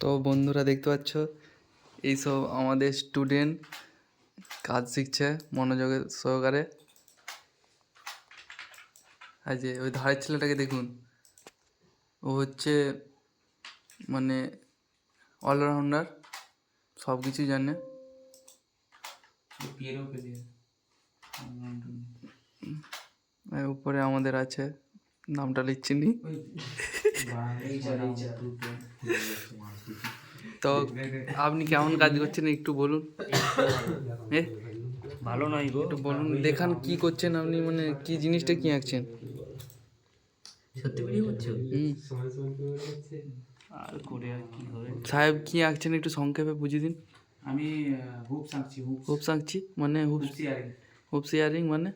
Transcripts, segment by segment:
তো বন্ধুরা দেখতে পাচ্ছ এইসব আমাদের স্টুডেন্ট কাজ শিখছে মনোযোগের সহকারে। আর যে ওই ধারের ছেলেটাকে দেখুন, ও হচ্ছে মানে অলরাউন্ডার, সব কিছুই জানে। আর উপরে আমাদের আছে, নামটা লিখছি নি। তো আপনি কেমন কাজ করছেন একটু বলুন। ভালো নয় গো, একটু বলুন, দেখান কি করছেন আপনি, মানে কি জিনিসটা কি আঁকছেন। সত্যি ভিডিও করছো? আর করে আর কি হবে। সাহেব কি আঁকছেন একটু সংক্ষেপে বুঝিয়ে দিন। আমি হুপস আঁকছি। হুপস আঁকছি মানে হুপসিয়ারিং হুপস ইয়ারিং মানে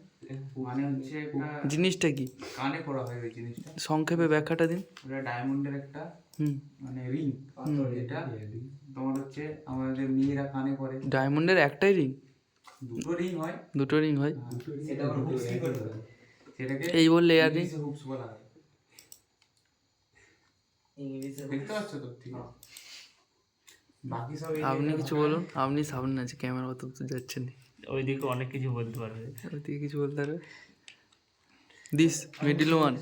মানে হচ্ছে একটা জিনিসটা কি, কানে পড়া হয় ওই জিনিসটা। সংক্ষেপে ব্যাখ্যাটা দিন। ওটা ডায়মন্ডের একটা হুম, মানে রিং। এটা তোমার হচ্ছে আমাদের মেয়েরা কানে পরে। ডায়মন্ডের একটাই রিং? দুটো রিং হয়। দুটো রিং হয়? সেটা আবার হুপস কি করে হয়? সেটাকে এই বললে ইয়ারিং। হুপস বলা হয়। ইংলিশে দেখতে পাচ্ছ তো? ঠিক আছে। বাকি সব আপনি কিছু বলুন, আপনি সামনে আছে, ক্যামেরা অত তো যাচ্ছেন না। ওইদিকে অনেক কিছু বলতে পারবে। ওদিকে কিছু বলতে পারবে? This middle one.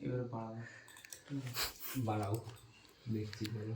এবার বাড়াবো। বাড়াও, দেখছি বলো।